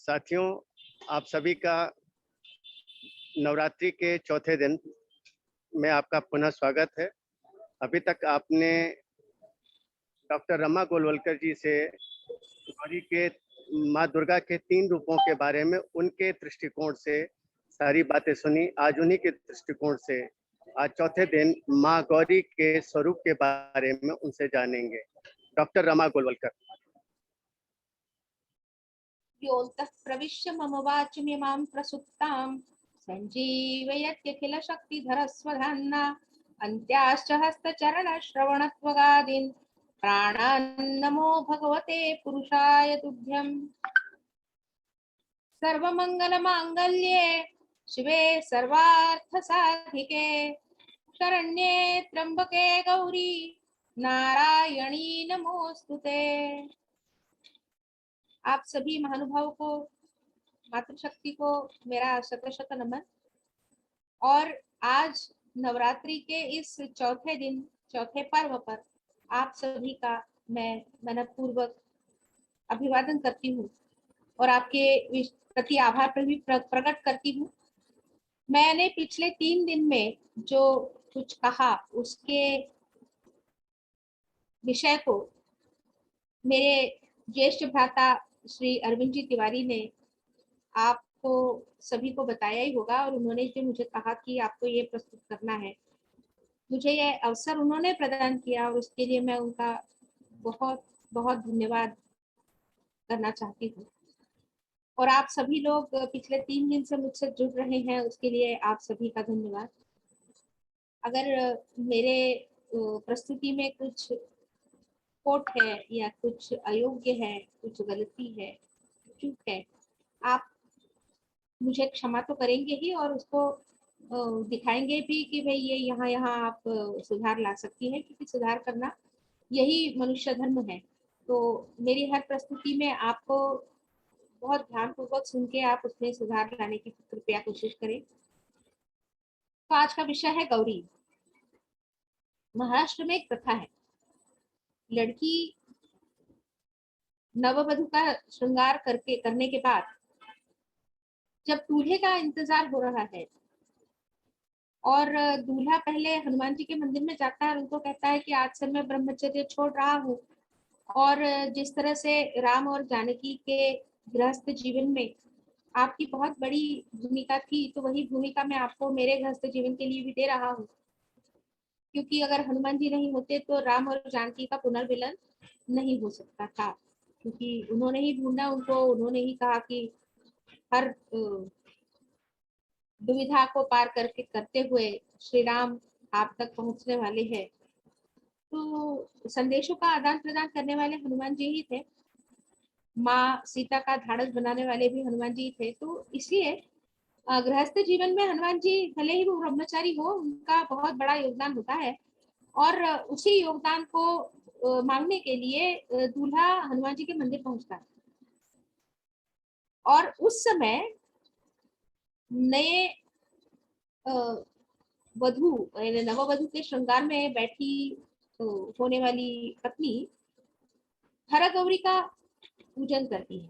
साथियों, आप सभी का नवरात्रि के चौथे दिन में आपका पुनः स्वागत है। अभी तक आपने डॉक्टर रमा गोलवलकर जी से गौरी के माँ दुर्गा के 3 रूपों के बारे में उनके दृष्टिकोण से सारी बातें सुनी। आज उन्हीं के दृष्टिकोण से आज चौथे दिन माँ गौरी के स्वरूप के बारे में उनसे जानेंगे। डॉक्टर रमा गोलवलकर। योऽन्तः प्रविश्य मम वाचमिमां प्रसुप्तां सञ्जीवयत्यखिलशक्तिधरस्वधाम्ना अन्त्याश्च हस्तचरणश्रवणत्वगादीन् प्राणान्नमो भगवते पुरुषाय तुभ्यम्। सर्वमङ्गलमाङ्गल्ये शिवे सर्वार्थसाधिके शरण्ये त्र्यम्बके गौरी नारायणी नमोस्तुते। आप सभी महानुभावों को, मातृशक्ति को मेरा शत शत नमन। और आज नवरात्रि के इस चौथे दिन, चौथे पर्व पर आप सभी का मैं मनपूर्वक अभिवादन करती हूँ और आपके प्रति आभार प्रकट करती हूँ। मैंने पिछले 3 दिन में जो कुछ कहा उसके विषय को मेरे ज्येष्ठ भ्राता श्री अरविंद जी तिवारी ने आपको सभी को बताया ही होगा, और उन्होंने जो मुझे कहा कि आपको ये प्रस्तुत करना है, मुझे ये अवसर उन्होंने प्रदान किया और उसके लिए मैं उनका बहुत बहुत धन्यवाद करना चाहती हूँ। और आप सभी लोग पिछले 3 दिन से मुझसे जुड़ रहे हैं, उसके लिए आप सभी का धन्यवाद। अगर मेरे प्रस्तुति में कुछ खोट है या कुछ अयोग्य है, कुछ गलती है, चूक है, आप मुझे क्षमा तो करेंगे ही और उसको दिखाएंगे भी कि भाई ये यहाँ आप सुधार ला सकती है, क्योंकि सुधार करना यही मनुष्य धर्म है। तो मेरी हर प्रस्तुति में आपको बहुत ध्यानपूर्वक सुन के आप उसमें सुधार लाने की कृपया कोशिश करें। तो आज का विषय है गौरी। महाराष्ट्र में एक प्रथा है, लड़की नववधु का श्रृंगार करने के बाद जब दूल्हे का इंतजार हो रहा है और दूल्हा पहले हनुमान जी के मंदिर में जाता है और उनको कहता है कि आज से मैं ब्रह्मचर्य छोड़ रहा हूँ, और जिस तरह से राम और जानकी के गृहस्थ जीवन में आपकी बहुत बड़ी भूमिका थी, तो वही भूमिका मैं आपको मेरे गृहस्थ जीवन के लिए भी दे रहा हूँ, क्योंकि अगर हनुमान जी नहीं होते तो राम और जानकी का पुनर्मिलन नहीं हो सकता था, क्योंकि उन्होंने ही ढूंढा उनको, उन्होंने ही कहा कि हर दुविधा को पार करते हुए श्री राम आप तक पहुंचने वाले हैं। तो संदेशों का आदान प्रदान करने वाले हनुमान जी ही थे, माँ सीता का ढाढ़स बनाने वाले भी हनुमान जी थे। तो इसलिए गृहस्थ जीवन में हनुमान जी भले ही वो ब्रह्मचारी हो, उनका बहुत बड़ा योगदान होता है, और उसी योगदान को मांगने के लिए दूल्हा हनुमान जी के मंदिर पहुंचता है। और उस समय नए वधु नववधु के श्रृंगार में बैठी होने वाली पत्नी हर गौरी का पूजन करती है।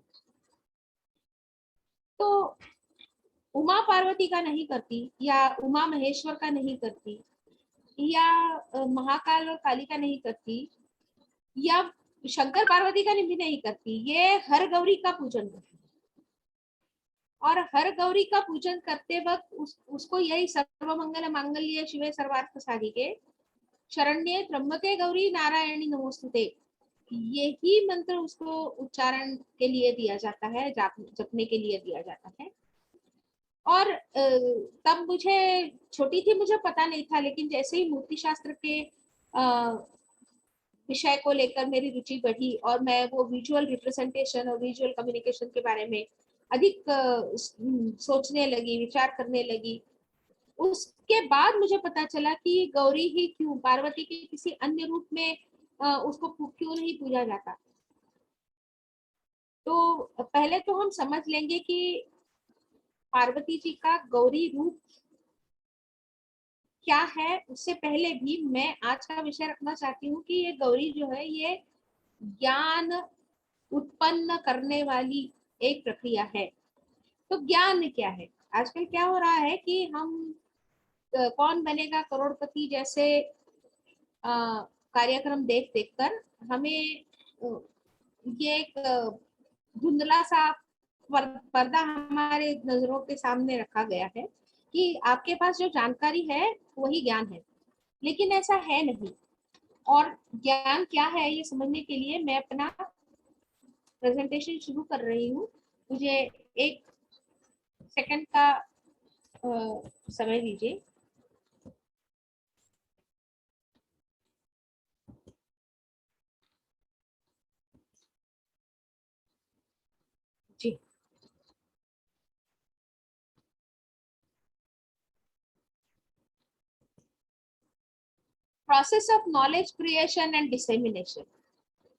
तो उमा पार्वती का नहीं करती, या उमा महेश्वर का नहीं करती, या महाकाल और काली का नहीं करती, या शंकर पार्वती का भी नहीं करती, ये हर गौरी का पूजन करती है। और हर गौरी का पूजन करते वक्त उसको यही सर्वमंगल मांगल्ये शिवे सर्वार्थ साधिके शरण्ये त्र्यंबके गौरी नारायणी नमोस्तुते, यही मंत्र उसको उच्चारण के लिए दिया जाता है, जपने के लिए दिया जाता है। और तब मुझे छोटी थी, मुझे पता नहीं था, लेकिन जैसे ही मूर्ति शास्त्र के विषय को लेकर मेरी रुचि बढ़ी और मैं वो विजुअल रिप्रेजेंटेशन और विजुअल कम्युनिकेशन के बारे में अधिक सोचने लगी, विचार करने लगी, उसके बाद मुझे पता चला कि गौरी ही क्यों, पार्वती के किसी अन्य रूप में उसको क्यों नहीं पूजा जाता। तो पहले तो हम समझ लेंगे कि पार्वती जी का गौरी रूप क्या है। उससे पहले भी मैं आज का विषय रखना चाहती हूँ कि ये गौरी जो है, ये ज्ञान उत्पन्न करने वाली एक प्रक्रिया है। तो ज्ञान क्या है? आजकल क्या हो रहा है कि हम कौन बनेगा करोड़पति जैसे कार्यक्रम देख देख कर हमें ये एक धुंधला सा पर्दा हमारे नजरों के सामने रखा गया है कि आपके पास जो जानकारी है वही ज्ञान है, लेकिन ऐसा है नहीं। और ज्ञान क्या है ये समझने के लिए मैं अपना प्रेजेंटेशन शुरू कर रही हूँ। मुझे एक सेकंड का समय दीजिए। जी। Process of knowledge creation and dissemination,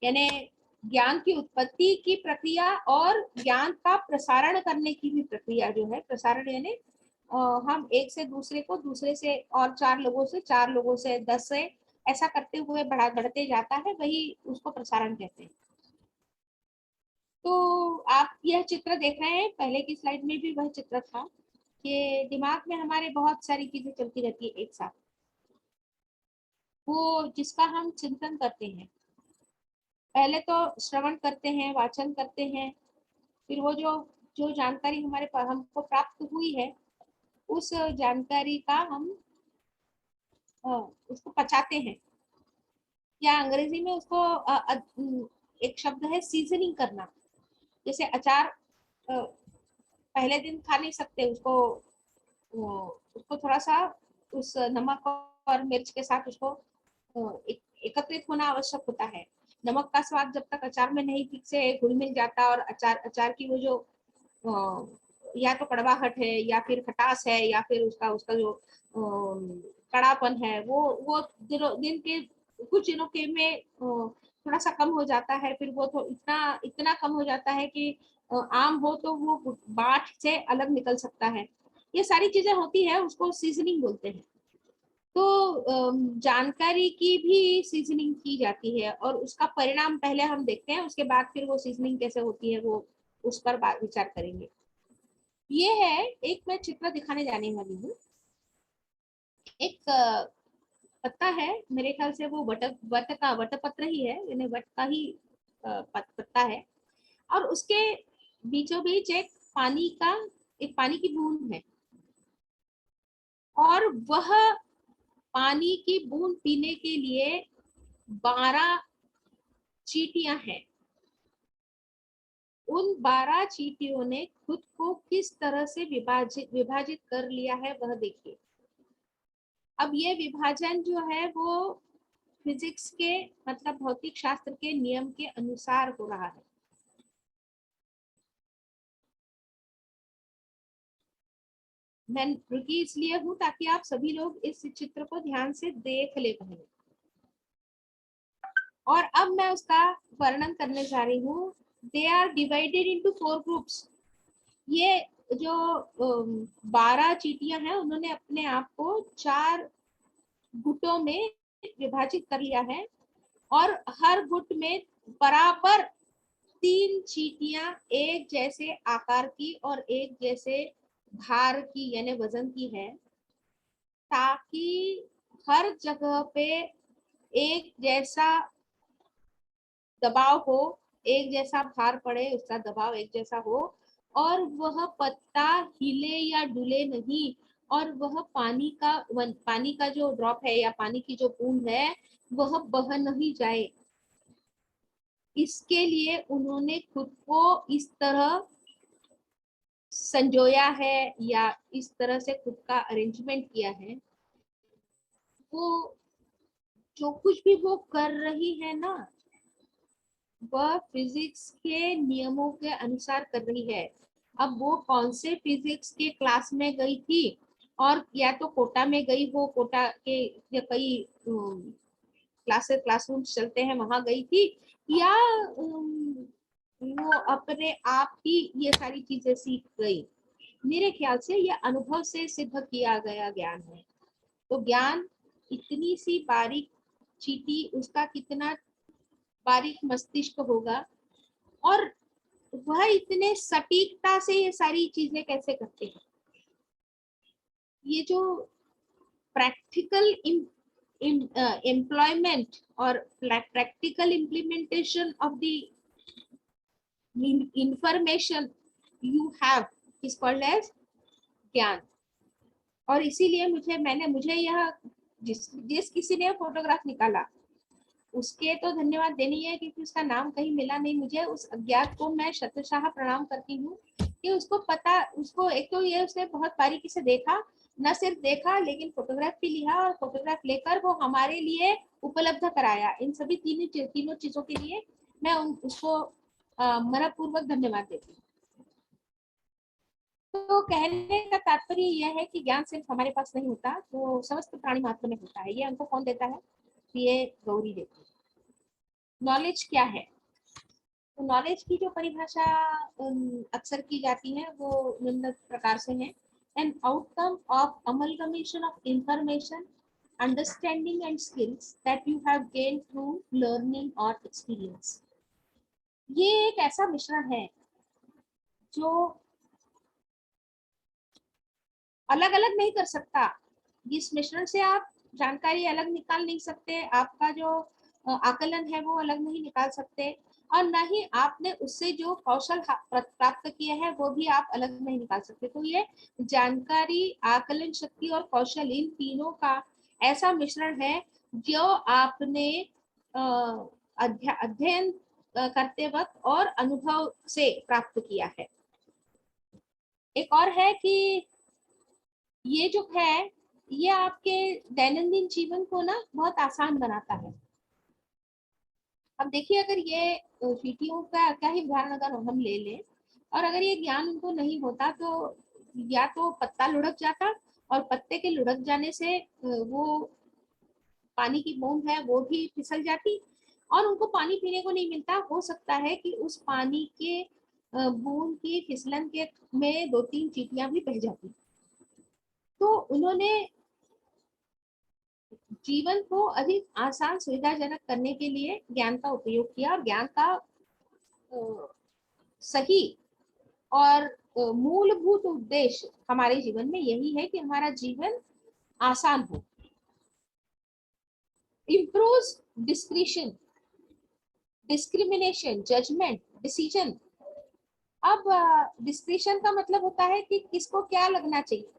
यानी ज्ञान की उत्पत्ति की प्रक्रिया और ज्ञान का प्रसारण करने की भी प्रक्रिया जो है। प्रसारण यानी हम एक से दूसरे को, दूसरे से और चार लोगों से, चार लोगों से 10 से, ऐसा करते हुए बढ़ते जाता है, वही उसको प्रसारण कहते हैं। तो आप यह चित्र देख रहे हैं, पहले की स्लाइड में भी वह चित्र था कि दिमाग में हमारे बहुत सारी चीजें चलती रहती है एक साथ, वो जिसका हम चिंतन करते हैं। पहले तो श्रवण करते हैं, वाचन करते हैं, फिर वो जो जो जानकारी हमारे पास हमको प्राप्त हुई है उस जानकारी का हम उसको पचाते हैं, या अंग्रेजी में उसको एक शब्द है सीजनिंग करना। जैसे अचार पहले दिन खा नहीं सकते, उसको थोड़ा सा उस नमक और मिर्च के साथ उसको एकत्रित होना आवश्यक होता है। नमक का स्वाद जब तक अचार में नहीं ठीक से घुल मिल जाता, और अचार की वो जो या तो कड़वाहट है या फिर खटास है या फिर उसका उसका जो कड़ापन है, वो दिन के कुछ दिनों के में थोड़ा सा कम हो जाता है। फिर वो तो इतना इतना कम हो जाता है कि आम हो तो वो बाट से अलग निकल सकता है। ये सारी चीजें होती है, उसको सीजनिंग बोलते हैं। तो जानकारी की भी सीजनिंग की जाती है, और उसका परिणाम पहले हम देखते हैं, उसके बाद फिर वो सीजनिंग कैसे होती है वो उस पर विचार करेंगे। ये है, एक मैं चित्र दिखाने जाने वाली हूँ। एक पत्ता है, मेरे ख्याल से वो वटपत्र ही है, यानी वट का ही पत्ता है। और उसके बीचों बीच एक पानी की बूंद है, और वह पानी की बूंद पीने के लिए 12 चींटियां हैं। उन 12 चींटियों ने खुद को किस तरह से विभाजित कर लिया है वह देखिए। अब ये विभाजन जो है वो फिजिक्स के, मतलब भौतिक शास्त्र के नियम के अनुसार हो रहा है। मैं रुकी इसलिए हूं ताकि आप सभी लोग इस चित्र को ध्यान से देख ले पहले, और अब मैं उसका वर्णन करने जा रही हूँ। They are divided into 4 groups. ये जो 12 चींटियां हैं, उन्होंने अपने आप को 4 गुटों में विभाजित कर लिया है, और हर गुट में बराबर 3 चींटियां एक जैसे आकार की और एक जैसे भार की यानी वजन की है, ताकि हर जगह पे एक जैसा दबाव हो, एक जैसा भार पड़े, उसका दबाव एक जैसा हो, और वह पत्ता हिले या डुले नहीं, और वह पानी का जो ड्रॉप है या पानी की जो बूंद है वह बह नहीं जाए। इसके लिए उन्होंने खुद को इस तरह संजोया है, या इस तरह से खुद का अरेंजमेंट किया है। वो जो कुछ भी वो कर रही है ना, वह फिजिक्स के नियमों के अनुसार कर रही है। अब वो कौन से फिजिक्स के क्लास में गई थी, और या तो कोटा में गई, वो कोटा के कई क्लासरूम चलते हैं वहां गई थी, या वो अपने आप ही ये सारी चीजें सीख गई। मेरे ख्याल से ये अनुभव से सिद्ध किया गया ज्ञान है। तो ज्ञान इतनी सी बारीक चीटी, उसका कितना बारीक मस्तिष्क होगा, और वह इतने सटीकता से ये सारी चीजें कैसे करते हैं। ये जो प्रैक्टिकल एम्प्लॉयमेंट और practical implementation of the information you have is called as ज्ञान। और इसीलिए मुझे यह जिस किसी ने फोटोग्राफ निकाला उसके तो धन्यवाद देनी है, क्योंकि उसका नाम कहीं मिला नहीं मुझे। उस अज्ञात को मैं शतशाह प्रणाम करती हूँ कि उसको एक तो ये उसने बहुत बारीकी से देखा, न सिर्फ देखा लेकिन फोटोग्राफ भी लिया, और फोटोग्राफ लेकर वो हमारे लिए उपलब्ध कराया। इन सभी तीनों चीजों के लिए मैं उसको मनपूर्वक धन्यवाद देती हूँ। तो कहने का तात्पर्य यह है कि ज्ञान सिर्फ हमारे पास नहीं होता, तो समस्त प्राणी मात्र में होता है। ये हमको कौन देता है? ये गौरी देती है। नॉलेज क्या है? तो नॉलेज की जो परिभाषा अक्सर की जाती है वो निम्न प्रकार से है: an outcome of amalgamation of information, understanding and skills that you have gained through learning और एक्सपीरियंस। ये एक ऐसा मिश्रण है जो अलग अलग नहीं कर सकता। इस मिश्रण से आप जानकारी अलग निकाल नहीं सकते, आपका जो आकलन है वो अलग नहीं निकाल सकते, और न ही आपने उससे जो कौशल प्राप्त किया है वो भी आप अलग नहीं निकाल सकते। तो ये जानकारी, आकलन शक्ति और कौशल, इन तीनों का ऐसा मिश्रण है जो आपने अध्ययन करते वक्त और अनुभव से प्राप्त किया है। एक और है कि ये जो है ये आपके दैनंदिन जीवन को ना बहुत आसान बनाता है। अब देखिए, अगर ये चींटियों का क्या ही उदाहरण अगर हम ले लें, और अगर ये ज्ञान उनको नहीं होता तो या तो पत्ता लुढ़क जाता, और पत्ते के लुढ़क जाने से वो पानी की बूंद है वो भी फिसल जाती, और उनको पानी पीने को नहीं मिलता। हो सकता है कि उस पानी के बूंद की फिसलन के में 2-3 चींटियां भी बह जाती। तो उन्होंने जीवन को अधिक आसान सुविधाजनक करने के लिए ज्ञान का उपयोग किया, और ज्ञान का सही और मूलभूत उद्देश्य हमारे जीवन में यही है कि हमारा जीवन आसान हो। Improves discretion, discrimination, judgement, decision. अब डिस्क्रिशन का मतलब होता है कि किसको क्या लगना चाहिए,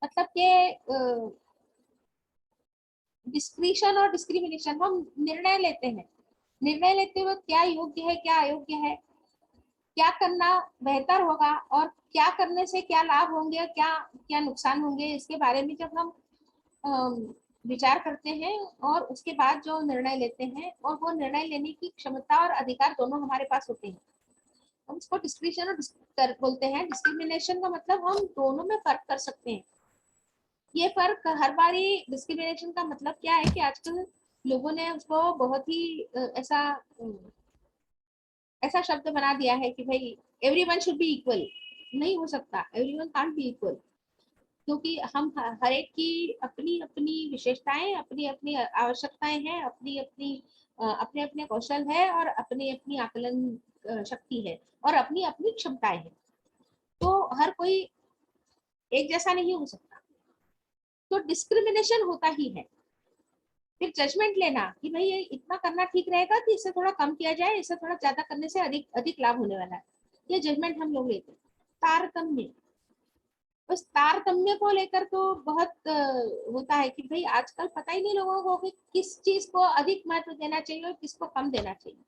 मतलब कि डिस्क्रिशन और डिस्क्रिमिनेशन, हम निर्णय लेते हैं, निर्णय लेते हुए क्या योग्य है क्या अयोग्य है, क्या करना बेहतर होगा और क्या करने से क्या लाभ होंगे, क्या क्या नुकसान होंगे, इसके बारे में जब हम विचार करते हैं और उसके बाद जो निर्णय लेते हैं, और वो निर्णय लेने की क्षमता और अधिकार दोनों हमारे पास होते हैं, हम उसको डिस्क्रिशन और बोलते हैं। डिस्क्रिमिनेशन का मतलब हम दोनों में फर्क कर सकते हैं। ये फर्क हर बारी डिस्क्रिमिनेशन का मतलब क्या है कि आजकल लोगों ने उसको बहुत ही ऐसा शब्द बना दिया है कि भाई एवरीवन शुड बी इक्वल। नहीं हो सकता, एवरीवन कांट बी इक्वल, क्योंकि हम हर एक की अपनी अपनी विशेषताएं, अपनी अपनी आवश्यकताएं हैं, अपनी अपनी अपने अपने कौशल है, और अपनी अपनी आकलन शक्ति है, और अपनी अपनी क्षमताएं हैं। तो हर कोई एक जैसा नहीं हो सकता, तो डिस्क्रिमिनेशन होता ही है। फिर जजमेंट लेना कि भाई ये इतना करना ठीक रहेगा कि इससे थोड़ा कम किया जाए, इससे थोड़ा ज्यादा करने से अधिक अधिक लाभ होने वाला है, ये जजमेंट हम लोग लेते हैं। तारतम्य, उस तारतम्य को लेकर तो बहुत होता है कि भाई आजकल पता ही नहीं लोगों को कि किस चीज को अधिक महत्व देना चाहिए और किसको कम देना चाहिए।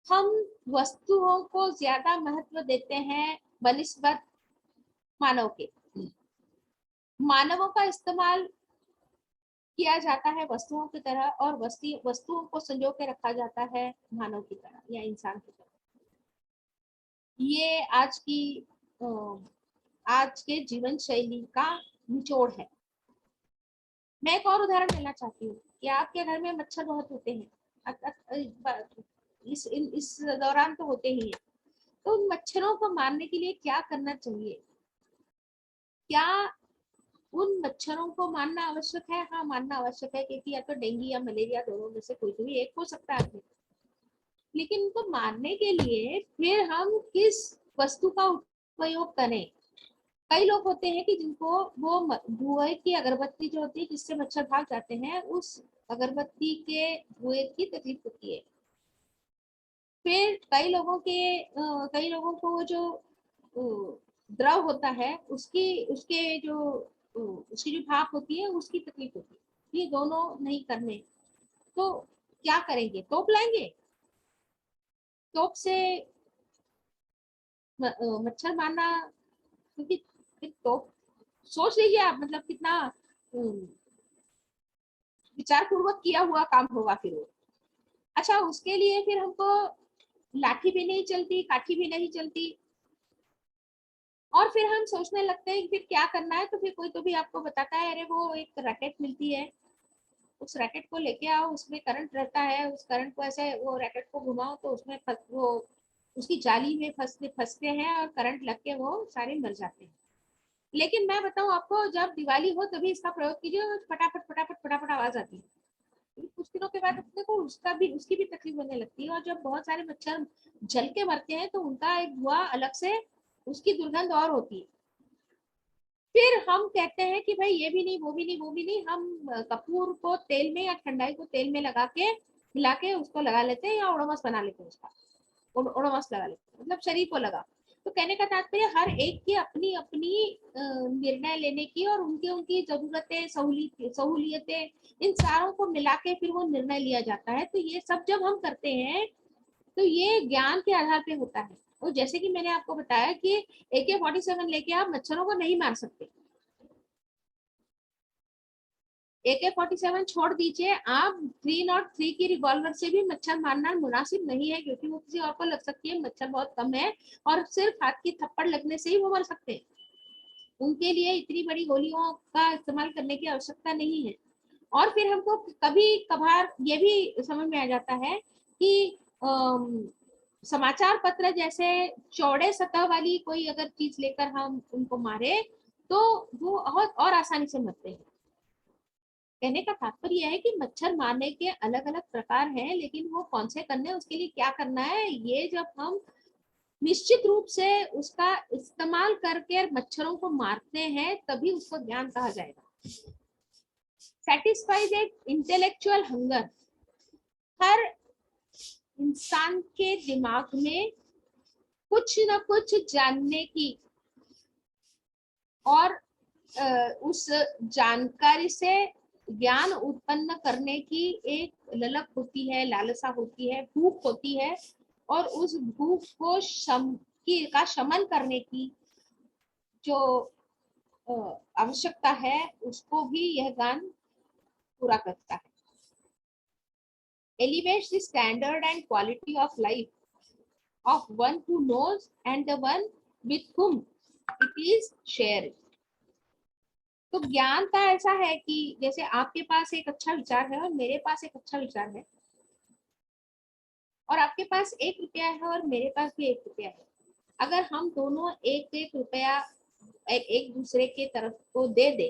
हम वस्तुओं को ज्यादा महत्व देते हैं बनिस्बत मानव के। मानवों का इस्तेमाल किया जाता है वस्तुओं की तरह, और वस्तुओं को संजो के रखा जाता है मानव की तरह या इंसान की तरह। ये आज के जीवन शैली का निचोड़ है। मैं एक और उदाहरण देना चाहती हूँ कि आपके घर में मच्छर बहुत होते हैं, इस दौरान तो होते ही हैं। तो उन मच्छरों को मारने के लिए क्या करना चाहिए? क्या उन मच्छरों को मारना आवश्यक है? हाँ, मारना आवश्यक है, क्योंकि या तो डेंगू या मलेरिया दोनों में से कोई भी एक हो सकता है। लेकिन उनको मारने के लिए फिर हम किस वस्तु का उपयोग करें? कई लोग होते हैं कि जिनको वो धुएं की अगरबत्ती जो होती है जिससे मच्छर भाग जाते हैं, उस अगरबत्ती के धुएं की तकलीफ होती है। फिर कई लोगों को वो जो द्रव होता है उसकी उसके जो उसकी जो भाप होती है उसकी तकलीफ होती है। ये दोनों नहीं करने, तो क्या करेंगे? तोप लाएंगे। तोप से मच्छर मारना, क्योंकि फिर तोप, सोच लीजिए आप, मतलब कितना विचार पूर्वक किया हुआ काम होगा फिर वो। अच्छा, उसके लिए फिर हमको लाठी भी नहीं चलती, काठी भी नहीं चलती, और फिर हम सोचने लगते हैं कि फिर क्या करना है। तो फिर कोई तो भी आपको बताता है, अरे वो एक रैकेट मिलती है, उस रैकेट को लेके आओ, उसमें करंट रहता है, उस करंट को ऐसे वो रैकेट को घुमाओ तो उसमें वो उसकी जाली में फंसते हैं और करंट लग के वो सारे मर जाते हैं। लेकिन मैं बताऊं आपको, जब दिवाली हो तभी इसका प्रयोग कीजिए, फटाफट फटाफट फटाफट आवाज आती है। कुछ दिनों के बाद अपने को उसकी भी तकलीफ होने लगती है, और जब बहुत सारे मच्छर जल के मरते हैं तो उनका एक धुआं अलग से, उसकी दुर्गंध और होती है। फिर हम कहते हैं कि भाई ये भी नहीं, वो भी नहीं, वो भी नहीं, हम कपूर को तेल में या ठंडाई को तेल में लगा के मिला के उसको लगा लेते हैं, या ओडोमस बना लेते हैं उसका। ओडोमस लगा लेते हैं, मतलब शरीर को लगा। तो कहने का तात्पर्य, हर एक की अपनी अपनी निर्णय लेने की और उनकी उनकी जरूरतें, सहूलियतें, इन सारों को मिला के फिर वो निर्णय लिया जाता है। तो ये सब जब हम करते हैं तो ये ज्ञान के आधार पे होता है। और जैसे कि मैंने आपको बताया कि AK-47 लेके आप मच्छरों को नहीं मार सकते। AK-47 छोड़ दीजिए, आप 303 की रिवॉल्वर से भी मच्छर मारना मुनासिब नहीं है, क्योंकि वो किसी और को लग सकती है, मच्छर बहुत कम है, और सिर्फ हाथ की थप्पड़ लगने से ही वो मर सकते हैं। उनके लिए इतनी बड़ी गोलियों का इस्तेमाल करने की आवश्यकता नहीं है। और फिर हमको कभी कभार ये भी समझ में आ जाता है कि समाचार पत्र जैसे चौड़े सतह वाली कोई अगर चीज लेकर हम उनको मारे तो वो और आसानी से मरते हैं। कहने का तात्पर्य यह है कि मच्छर मारने के अलग अलग प्रकार हैं, लेकिन वो कौन से करने हैं, उसके लिए क्या करना है, ये जब हम निश्चित रूप से उसका इस्तेमाल करके मच्छरों को मारते हैं तभी उसको ज्ञान कहा जाएगा। सेटिस्फाइज एक इंटेलेक्चुअल हंगर। हर इंसान के दिमाग में कुछ न कुछ जानने की और उस जानकारी से ज्ञान उत्पन्न करने की एक ललक होती है, लालसा होती है, भूख होती है, और उस भूख को का शमन करने की जो आवश्यकता है उसको भी यह ज्ञान पूरा करता है। Elevates the standard and quality of life of one who knows and the one with whom it is shared. तो ज्ञान का ऐसा है कि जैसे आपके पास एक अच्छा विचार है और मेरे पास एक अच्छा विचार है, और आपके पास 1 रुपया है और मेरे पास भी 1 रुपया है। अगर हम दोनों एक एक रुपया एक दूसरे के तरफ को दे दे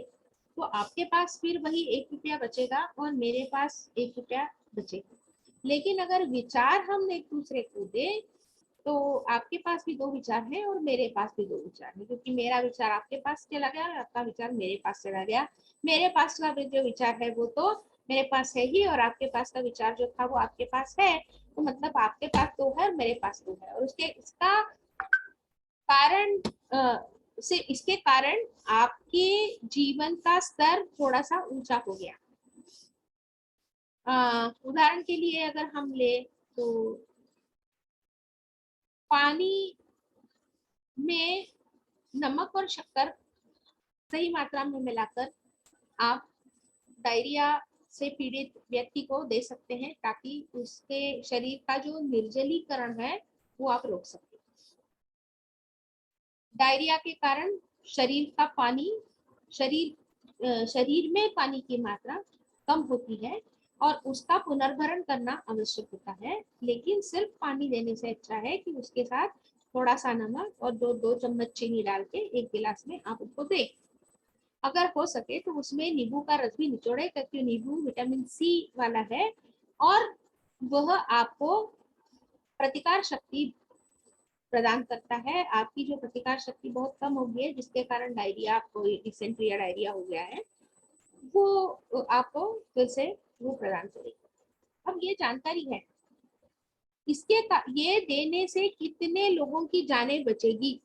तो आपके पास फिर वही 1 रुपया बचेगा और मेरे पास 1 रुपया बचेगा। लेकिन अगर विचार हम एक दूसरे को दे तो आपके पास भी 2 विचार हैं और मेरे पास भी 2 विचार हैं, क्योंकि मेरा विचार आपके पास चला गया और आपका विचार मेरे पास चला गया। मेरे पास का जो विचार है वो तो मेरे पास है ही, और आपके पास का विचार जो था वो आपके पास है। तो मतलब आपके पास 2 है और मेरे पास 2 है, और इसका कारण इसके कारण आपके जीवन का स्तर थोड़ा सा ऊंचा हो गया। उदाहरण के लिए अगर हम ले तो पानी में नमक और शक्कर सही मात्रा में मिलाकर आप डायरिया से पीड़ित व्यक्ति को दे सकते हैं, ताकि उसके शरीर का जो निर्जलीकरण है वो आप रोक सकते हैं। डायरिया के कारण शरीर का पानी शरीर में पानी की मात्रा कम होती है और उसका पुनर्भरण करना आवश्यक होता है। लेकिन सिर्फ पानी देने से अच्छा है कि उसके साथ थोड़ा सा नमक और 2 चम्मच चीनी डाल के 1 गिलास में आप उसको दें। अगर हो सके तो उसमें नींबू का रस भी निचोड़े, क्योंकि नींबू विटामिन C वाला है और वह आपको प्रतिकार शक्ति प्रदान करता है। आपकी जो प्रतिकार शक्ति बहुत कम हो गई है, जिसके कारण डायरिया, आपको डिसेंट्री या डायरिया हो गया है, वो आपको फिर से वो प्रदान करेगा। अब ये जानकारी है, ये देने से कितने लोगों की जानें बचेगी,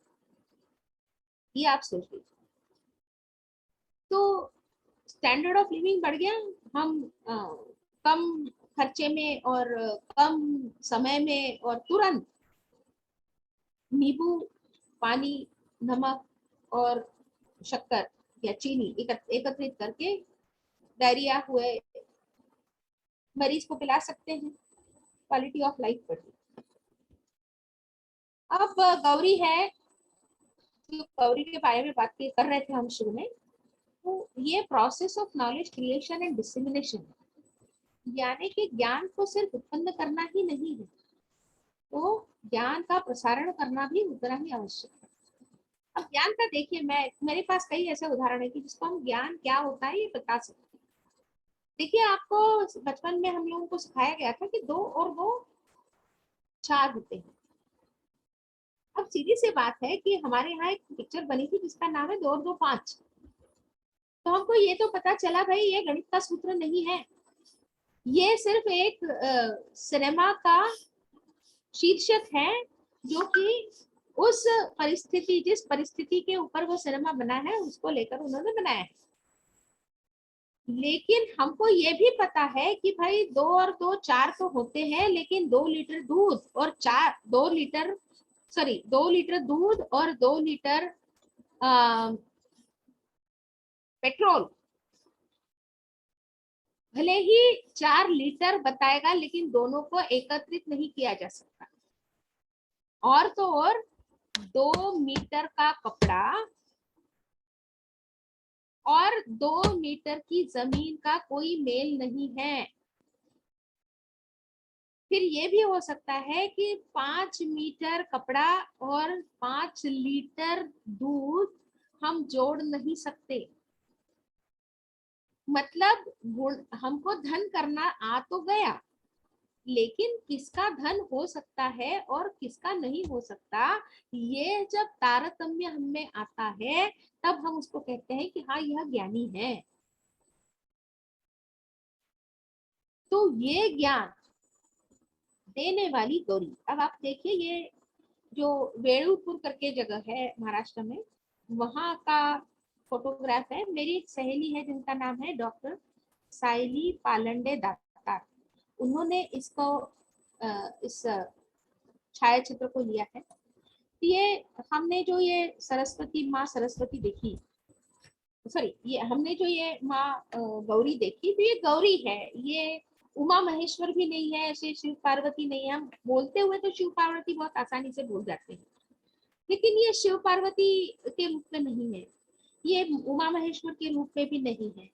ये आप सोच लीजिए। तो स्टैंडर्ड ऑफ लिविंग बढ़ गया, हम कम खर्चे में और कम समय में और तुरंत नींबू, पानी, नमक और शक्कर या चीनी एकत्रित करके डायरिया हुए मरीज को पिला सकते हैं। क्वालिटी ऑफ लाइफ बढ़ी। अब गौरी है, तो गौरी के बारे में बात कर रहे थे हम शुरू में। तो ये process of knowledge creation and dissemination, यानी कि ज्ञान को सिर्फ उत्पन्न करना ही नहीं है, तो ज्ञान का प्रसारण करना भी उतना ही आवश्यक है। अब ज्ञान का देखिए, मेरे पास कई ऐसे उदाहरण है कि जिसको हम ज्ञान क्या होता है ये बता सकते हैं। देखिए, आपको बचपन में हम लोगों को सिखाया गया था कि 2 और 2 4 होते हैं। अब सीधी सी बात है कि हमारे यहाँ एक पिक्चर बनी थी जिसका नाम है 2 और 2 5। तो हमको ये तो पता चला भाई ये गणित का सूत्र नहीं है, ये सिर्फ एक सिनेमा का शीर्षक है, जो कि उस परिस्थिति, जिस परिस्थिति के ऊपर वो सिनेमा बना है उसको लेकर उन्होंने बनाया है। लेकिन हमको ये भी पता है कि भाई 2 और 2 4 तो होते हैं, लेकिन 2 लीटर दूध और 2 लीटर दूध और 2 लीटर पेट्रोल भले ही 4 लीटर बताएगा, लेकिन दोनों को एकत्रित नहीं किया जा सकता। और तो और 2 मीटर का कपड़ा और 2 मीटर की जमीन का कोई मेल नहीं है। फिर ये भी हो सकता है कि 5 मीटर कपड़ा और 5 लीटर दूध हम जोड़ नहीं सकते। मतलब हमको धन करना आ तो गया, लेकिन किसका धन हो सकता है और किसका नहीं हो सकता, ये जब तारतम्य हमें आता है तब हम उसको कहते हैं कि हाँ यह ज्ञानी है। तो ये ज्ञान देने वाली गौरी। अब आप देखिए, ये जो वेणुपुर करके जगह है महाराष्ट्र में, वहां का फोटोग्राफ है। मेरी एक सहेली है जिनका नाम है डॉक्टर साइली पालंडे दातार। उन्होंने इसको इस छायाचित्र को लिया है। ये हमने जो ये सरस्वती माँ सरस्वती देखी, सॉरी, ये हमने जो ये माँ गौरी देखी, तो ये गौरी है, ये उमा महेश्वर भी नहीं है, ऐसे शिव पार्वती नहीं है। हम बोलते हुए तो शिव पार्वती बहुत आसानी से भूल जाते हैं, लेकिन ये शिव पार्वती के रूप में नहीं है, ये उमा महेश्वर के रूप में भी नहीं है,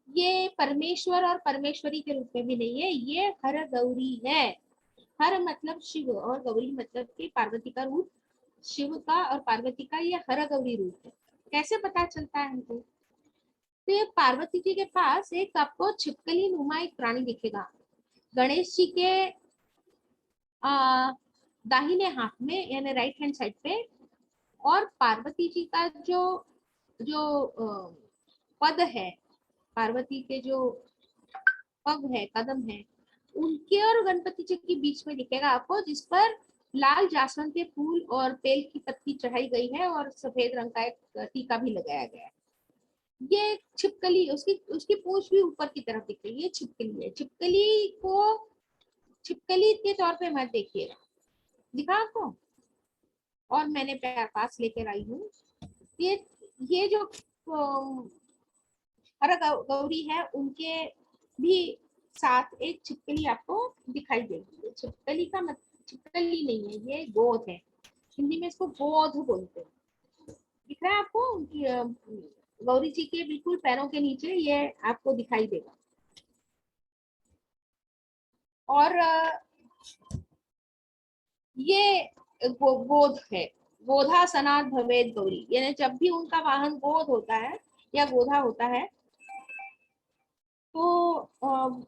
ये परमेश्वर और परमेश्वरी के रूप में भी नहीं है, ये हर गौरी है। हर मतलब शिव और गौरी मतलब कि पार्वती का रूप, शिव का और पार्वती का ये हर गौरी रूप है। कैसे पता चलता है हमको? तो ये पार्वती जी के पास एक आपको छिपकली नुमा एक प्राणी दिखेगा, गणेश जी के दाहिने हाथ में यानी राइट हैंड साइड पे, और पार्वती जी का जो जो पद है, पार्वती के जो पग है, कदम है, उनके और गणपति जी के बीच में दिखेगा आपको, जिस पर लाल जासवंत के फूल और बेल की पत्ती चढ़ाई गई है और सफेद रंग का एक टीका भी लगाया गया है। ये छिपकली, उसकी उसकी पूंछ भी ऊपर की तरफ दिख रही है, ये छिपकली है। छिपकली को छिपकली के तौर पे मत देखिएगा, दिखा आपको, और मैंने पास लेकर आई हूँ। ये जो हर गौरी है, उनके भी साथ एक छिपकली आपको दिखाई देगी। छिपकली का छिपकली नहीं है, ये गोद है, हिंदी में इसको गोद बोलते हैं। दिख रहा है आपको? उनकी गौरी जी के बिल्कुल पैरों के नीचे ये आपको दिखाई देगा। और ये गोद है, गोधा सनात भवेद गौरी, यानी जब भी उनका वाहन गोद होता है या गोधा होता है तो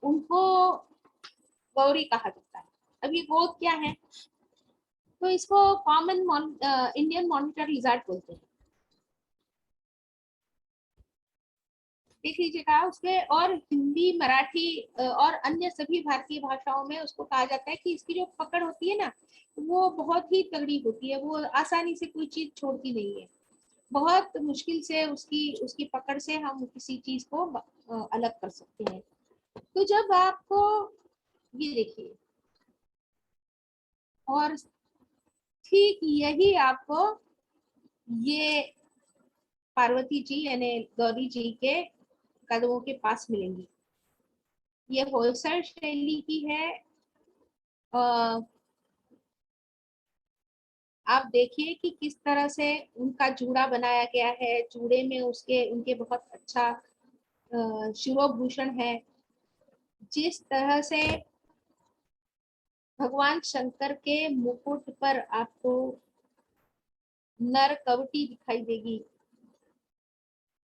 उनको गौरी कहा जाता है। अब ये गोद क्या है? तो इसको कॉमन इंडियन मॉनिटर लिजार्ड बोलते हैं। देख लीजिएगा उसके, और हिंदी, मराठी और अन्य सभी भारतीय भाषाओं में उसको कहा जाता है कि इसकी जो पकड़ होती है ना, वो बहुत ही तगड़ी होती है, वो आसानी से कोई चीज छोड़ती नहीं है। बहुत मुश्किल से उसकी उसकी पकड़ से हम किसी चीज को अलग कर सकते हैं। तो जब आपको ये देखिए, और ठीक यही आपको ये पार्वती जी यानी गौरी जी के कदमों के पास मिलेंगी। ये होयसळ शैली की है। आप देखिए कि किस तरह से उनका जूड़ा बनाया गया है, जूड़े में उसके उनके बहुत अच्छा शिरोभूषण है। जिस तरह से भगवान शंकर के मुकुट पर आपको नर कवटी दिखाई देगी,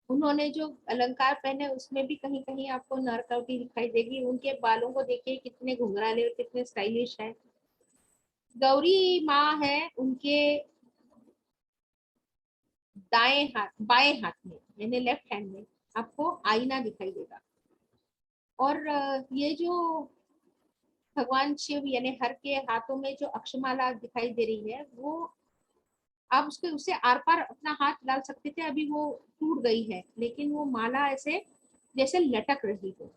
उन्होंने जो अलंकार पहने उसमें भी कहीं कहीं आपको नर कवटी दिखाई देगी। उनके बालों को देखिए कितने घुंघराले और कितने स्टाइलिश है। गौरी माँ है, उनके दाएं हाथ, बाएं हाथ में यानी लेफ्ट हैंड में आपको आईना दिखाई देगा। और ये जो भगवान शिव यानी हर के हाथों में जो अक्षमाला दिखाई दे रही है, वो आप उससे आर पार अपना हाथ डाल सकते थे, अभी वो टूट गई है, लेकिन वो माला ऐसे जैसे लटक रही हो,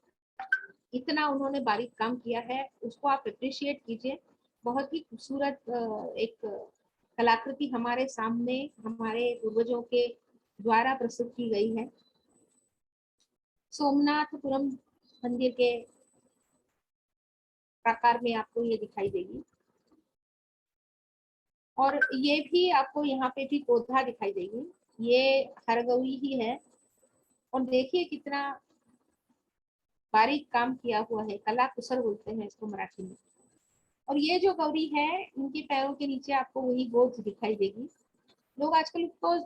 इतना उन्होंने बारीक काम किया है। उसको आप अप्रिशिएट कीजिए। बहुत ही खूबसूरत एक कलाकृति हमारे सामने हमारे पूर्वजों के द्वारा प्रस्तुत की गई है। सोमनाथपुरम मंदिर के प्रकार में आपको ये दिखाई देगी। और ये भी आपको यहाँ पे भी पौधा दिखाई देगी, ये हरगौरी ही है। और देखिए कितना बारीक काम किया हुआ है, कला कुशल बोलते हैं इसको मराठी में। और ये जो गौरी है, इनके पैरों के नीचे आपको वही गोद दिखाई देगी। लोग आजकल उसको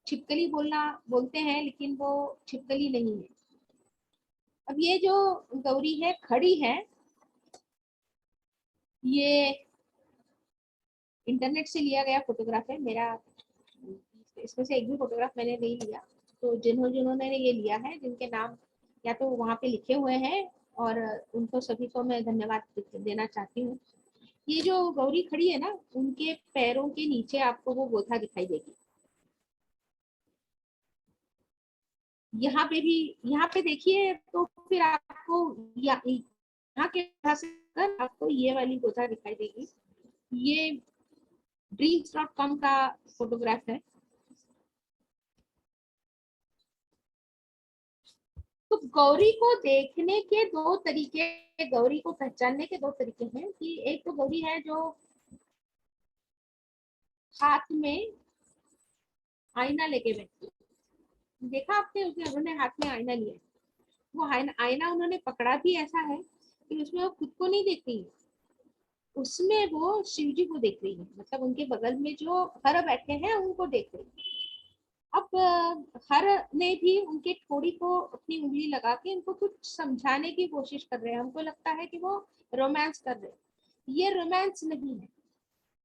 छिपकली बोलते हैं, लेकिन वो छिपकली नहीं है। अब ये जो गौरी है खड़ी है, ये इंटरनेट से लिया गया फोटोग्राफ है मेरा, इसमें से एक भी फोटोग्राफ मैंने नहीं लिया। तो जिन्होंने ये लिया है, जिनके नाम या तो वहाँ पे लिखे हुए हैं, और उनको सभी को मैं धन्यवाद देना चाहती हूँ। ये जो गौरी खड़ी है ना, उनके पैरों के नीचे आपको वो गोथा दिखाई देगी। यहाँ पे भी, यहाँ पे देखिए तो फिर आपको यहाँ के आपको ये वाली गोथा दिखाई देगी। ये dreams.com का फोटोग्राफ है। तो गौरी को देखने के दो तरीके, गौरी को पहचानने के दो तरीके हैं कि एक तो गौरी है जो हाथ में आईना लेके बैठी है, देखा आपने, उन्होंने हाथ में आईना लिया, वो आईना उन्होंने पकड़ा भी ऐसा है कि उसमें वो खुद को नहीं देख रही है, उसमें वो शिव जी को देख रही है, मतलब उनके बगल में जो हर बैठे हैं उनको देख रही है। अब हर ने भी उनके ठोड़ी को अपनी उंगली लगा के उनको कुछ समझाने की कोशिश कर रहे हैं। हमको लगता है कि वो रोमांस कर रहे हैं, ये रोमांस नहीं है,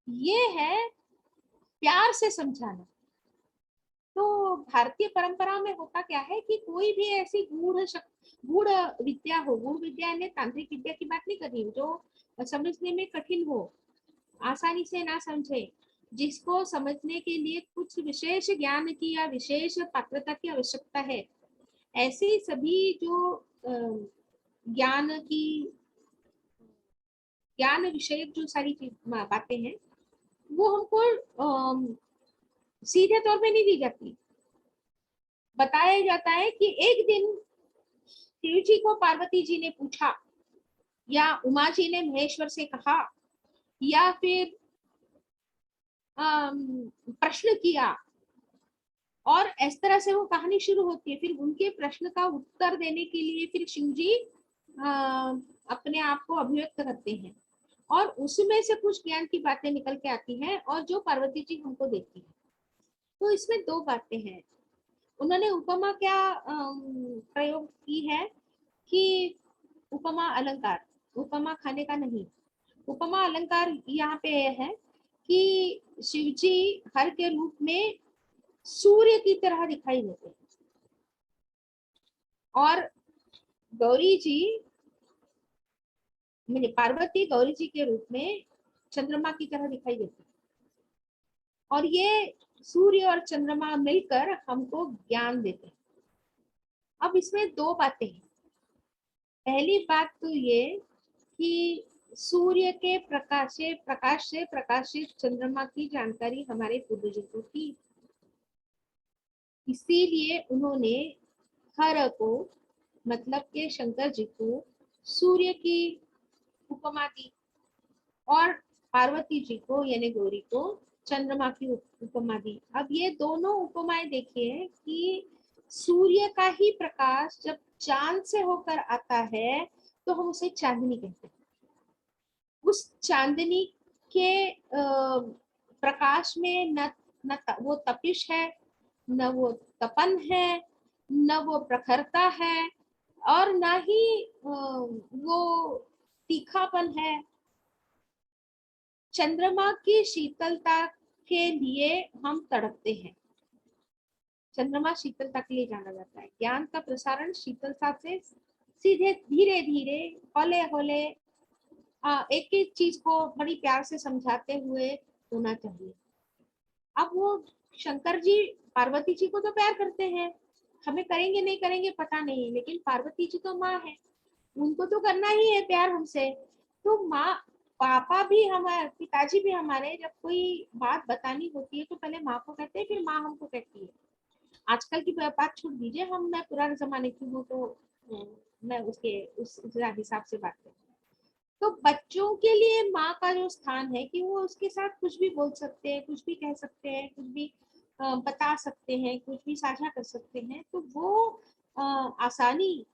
ये है प्यार से समझाना। तो भारतीय परंपरा में होता क्या है कि कोई भी ऐसी गूढ़ विद्या हो, गूढ़ विद्या यानी तांत्रिक विद्या की बात नहीं कर रही हूँ, जो समझने में कठिन हो, आसानी से ना समझे, जिसको समझने के लिए कुछ विशेष ज्ञान की या विशेष पात्रता की आवश्यकता है, ऐसी सभी जो ज्ञान की, ज्ञान विषयक जो सारी बातें हैं, वो हमको सीधे तौर पे नहीं दी जाती। बताया जाता है कि एक दिन शिव जी को पार्वती जी ने पूछा, या उमा जी ने महेश्वर से कहा, या फिर प्रश्न किया, और इस तरह से वो कहानी शुरू होती है। फिर उनके प्रश्न का उत्तर देने के लिए फिर शिव जी अपने आप को अभिव्यक्त करते हैं, और उसमें से कुछ ज्ञान की बातें निकल के आती हैं, और जो पार्वती जी हमको देती है। तो इसमें दो बातें हैं। उन्होंने उपमा क्या प्रयोग की है कि उपमा अलंकार, उपमा खाने का नहीं, उपमा अलंकार यहाँ पे है कि शिव जी हर के रूप में सूर्य की तरह दिखाई देते हैं और गौरी जी मुझे पार्वती गौरी जी के रूप में चंद्रमा की तरह दिखाई देती है। और ये सूर्य और चंद्रमा मिलकर हमको ज्ञान देते हैं। अब इसमें दो बातें हैं। पहली बात तो ये कि सूर्य के प्रकाश से प्रकाशित चंद्रमा की जानकारी हमारे पूर्वजों को थी, इसीलिए उन्होंने हर को मतलब के शंकर जी को सूर्य की उपमा दी और पार्वती जी को यानी गौरी को चंद्रमा की उपमा दी। अब ये दोनों उपमाएं देखिए कि सूर्य का ही प्रकाश जब चांद से होकर आता है तो हम उसे चांदनी कहते हैं। उस चांदनी के प्रकाश में न वो तपिश है, न वो तपन है, न वो प्रखरता है और न ही वो तीखापन है। चंद्रमा की शीतलता के लिए हम तड़पते हैं। चंद्रमा शीतलता के लिए जाना जाता है। ज्ञान का प्रसारण शीतलता से सीधे धीरे धीरे हौले हौले एक एक चीज को बड़ी प्यार से समझाते हुए होना चाहिए। अब वो शंकर जी पार्वती जी को तो प्यार करते हैं, हमें करेंगे नहीं करेंगे पता नहीं, लेकिन पार्वती जी तो माँ है, उनको तो करना ही है प्यार हमसे। तो माँ पापा भी हमारे पिताजी भी हमारे जब कोई बात बतानी होती है तो पहले माँ को कहते हैं, फिर माँ हमको कहती है। आजकल की बात छोड़ दीजिए, मैं पुराने जमाने की हूँ तो मैं उसके उस हिसाब से बात करती हूँ। तो बच्चों के लिए माँ का जो स्थान है कि वो उसके साथ कुछ भी बोल सकते हैं, कुछ भी कह सकते हैं, कुछ भी बता सकते हैं, कुछ भी साझा कर सकते हैं। तो वो आसानी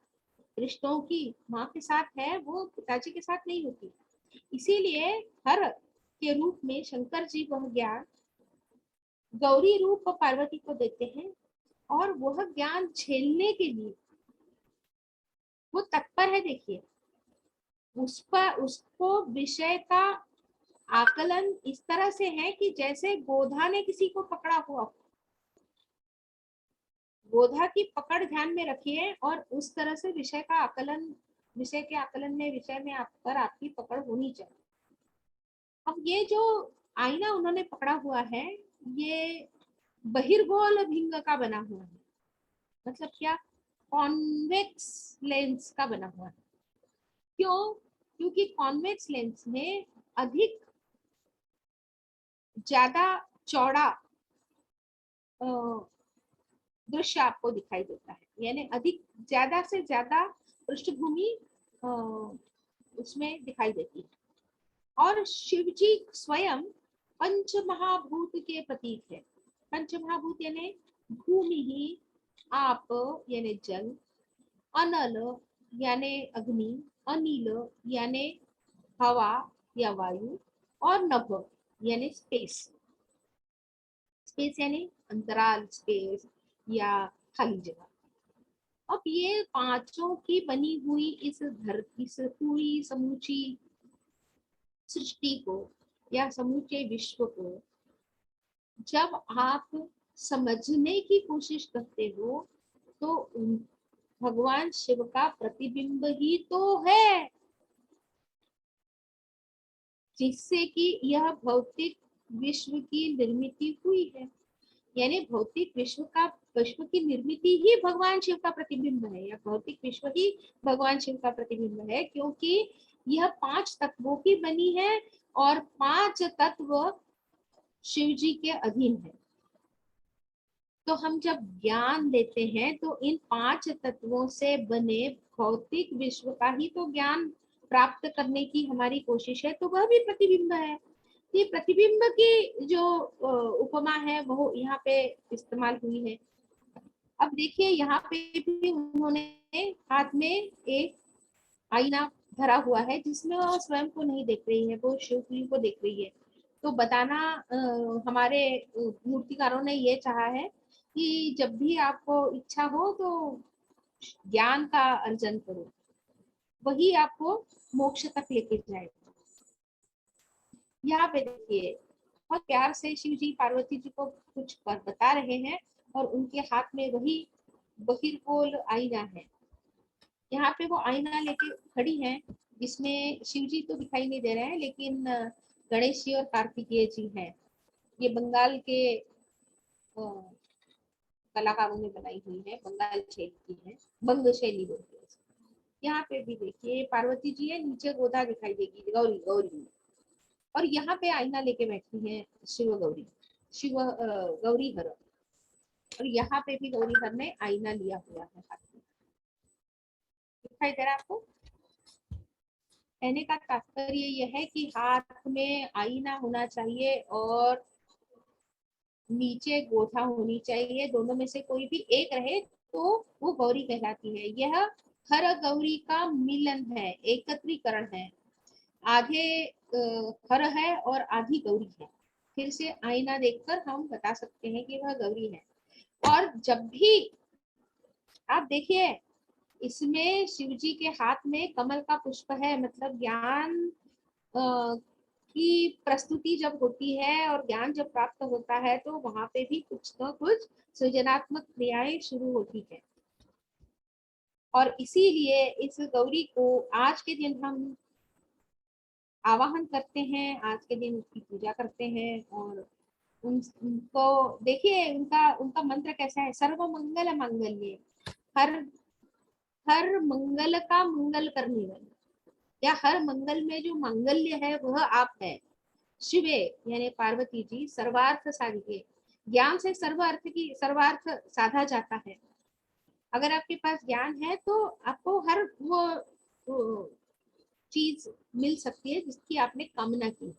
रिश्तों की माँ के साथ है, वो पिताजी के साथ नहीं होती। इसीलिए हर के रूप में शंकर जी वह ज्ञान गौरी रूप पार्वती को देते हैं और वह ज्ञान झेलने के लिए वो तत्पर है। देखिए उस पर उसको विषय का आकलन इस तरह से है कि जैसे गोधा ने किसी को पकड़ा हुआ। गोधा की पकड़ ध्यान में रखिए और उस तरह से विषय का आकलन, विषय के आकलन में विषय में आप पर आपकी पकड़ होनी चाहिए। अब ये जो आईना उन्होंने पकड़ा हुआ है ये बहिर्गोल भिंग का बना हुआ है। मतलब क्या? कॉन्वेक्स लेंस का बना हुआ है। क्यों? क्योंकि कॉन्वेक्स लेंस में अधिक ज्यादा चौड़ा दृश्य आपको दिखाई देता है, यानी अधिक ज्यादा से ज्यादा पृष्ठभूमि उसमें दिखाई देती है। और शिव जी स्वयं पंच महाभूत के प्रतीक है। पंच महाभूत यानी भूमि ही, आप यानी जल, अनल यानी अग्नि, अनिल यानी हवा या वायु और नभ यानी स्पेस। स्पेस यानी अंतराल, स्पेस या खाली जगह। अब ये पांचों की बनी हुई इस पूरी समूची सृष्टि को या समूचे विश्व को जब आप समझने की कोशिश करते हो तो भगवान शिव का प्रतिबिंब ही तो है, जिससे कि यह भौतिक विश्व की निर्मित हुई है। यानी भौतिक विश्व की निर्मित ही भगवान शिव का प्रतिबिंब है, या भौतिक विश्व ही भगवान शिव का प्रतिबिंब है, क्योंकि यह 5 तत्वों की बनी है और 5 तत्व शिव जी के अधीन है। तो हम जब ज्ञान लेते हैं तो इन 5 तत्वों से बने भौतिक विश्व का ही तो ज्ञान प्राप्त करने की हमारी कोशिश है, तो वह भी प्रतिबिंब है। ये प्रतिबिंब की जो उपमा है वो यहाँ पे इस्तेमाल हुई है। अब देखिए यहाँ पे भी उन्होंने हाथ में एक आईना धरा हुआ है जिसमें वो स्वयं को नहीं देख रही है, वो शिव जी को देख रही है। तो बताना हमारे मूर्तिकारों ने ये चाहा है कि जब भी आपको इच्छा हो तो ज्ञान का अर्जन करो, वही आपको मोक्ष तक लेके जाएगा। यहाँ पे देखिए बहुत प्यार से शिव जी पार्वती जी को कुछ बता रहे हैं और उनके हाथ में वही बहिर्गोल आईना है। यहाँ पे वो आईना लेके खड़ी हैं, जिसमें शिव जी तो दिखाई नहीं दे रहे हैं, लेकिन गणेश जी और कार्तिकेय जी हैं। ये बंगाल के कलाकारों ने बनाई हुई है, बंगाल शैली की है, बंग शैली बोलते हैं। यहाँ पे भी देखिए पार्वती जी है, नीचे गोदा दिखाई देगी गौरी गौरी, और यहाँ पे आईना लेके बैठी है शिव गौरी, शिव गौरी हर, और यहाँ पे भी गौरी हर ने आईना लिया हुआ है हाथ में। दिखाई दे रहा है आपको? कहने का तात्पर्य यह है कि हाथ में आईना होना चाहिए और नीचे गोथा होनी चाहिए, दोनों में से कोई भी एक रहे तो वो गौरी कहलाती है। यह हर गौरी का मिलन है, एकत्रीकरण है। आधे हर है और आधी गौरी है। फिर से आईना देखकर हम बता सकते हैं कि वह गौरी है। और जब भी आप देखिए इसमें शिव जी के हाथ में कमल का पुष्प है, मतलब ज्ञान की प्रस्तुति जब होती है और ज्ञान जब प्राप्त होता है तो वहां पे भी कुछ न कुछ सृजनात्मक क्रियाएं शुरू होती है। और इसीलिए इस गौरी को आज के दिन हम आवाहन करते हैं, आज के दिन उसकी पूजा करते हैं। और उनको देखिए उनका उनका मंत्र कैसा है, सर्व मंगल मांगल्ये, हर हर मंगल का मंगल करने वाली, या हर मंगल में जो मंगल्य है वह आप है। शिवे यानी पार्वती जी सर्वार्थ साधिके, ज्ञान से सर्वार्थ साधा जाता है। अगर आपके पास ज्ञान है तो आपको हर वो चीज मिल सकती है जिसकी आपने कामना की।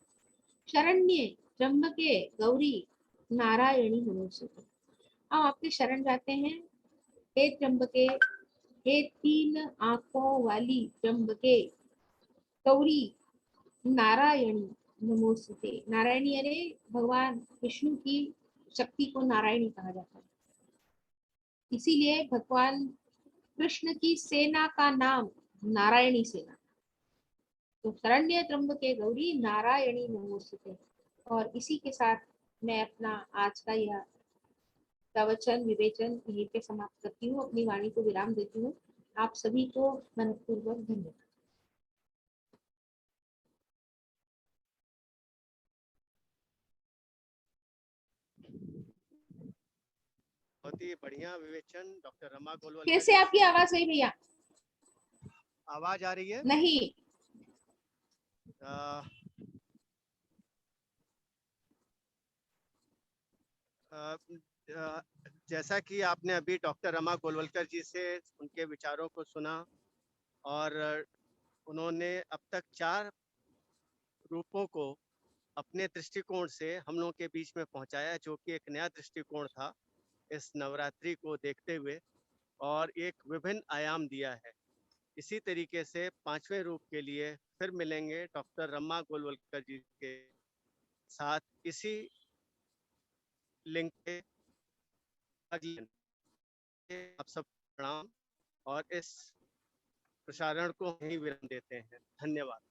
शरण्य त्र्यंबके गौरी नारायणी नमोस्तुते, हम आपके शरण जाते हैं हे त्र्यंबके, हे तीन आंखों वाली त्र्यंबके गौरी नारायणी नमोस्तुते। नारायणी यानी भगवान विष्णु की शक्ति को नारायणी कहा जाता है, इसीलिए भगवान कृष्ण की सेना का नाम नारायणी सेना। तो शरण्य त्र्यंबके गौरी नारायणी नमोस्तुते। और इसी के साथ मैं अपना आज का यह प्रवचन विवेचन यहीं पे समाप्त करती हूँ, अपनी वाणी को विराम देती हूँ। आप सभी को मनपूर्वक धन्यवाद। बहुत ही बढ़िया विवेचन डॉक्टर रमा गोलवलकर। कैसे आपकी आवाज गई भैया? आवाज आ रही है? नहीं। जैसा कि आपने अभी डॉक्टर रमा गोलवलकर जी से उनके विचारों को सुना, और उन्होंने अब तक 4 रूपों को अपने दृष्टिकोण से हम लोगों के बीच में पहुंचाया, जो कि एक नया दृष्टिकोण था इस नवरात्रि को देखते हुए, और एक विभिन्न आयाम दिया है। इसी तरीके से 5वें रूप के लिए फिर मिलेंगे डॉक्टर रमा गोलवलकर जी के साथ इसी लिंक पे। आप सब प्रणाम, और इस प्रसारण को यहीं विराम देते हैं। धन्यवाद।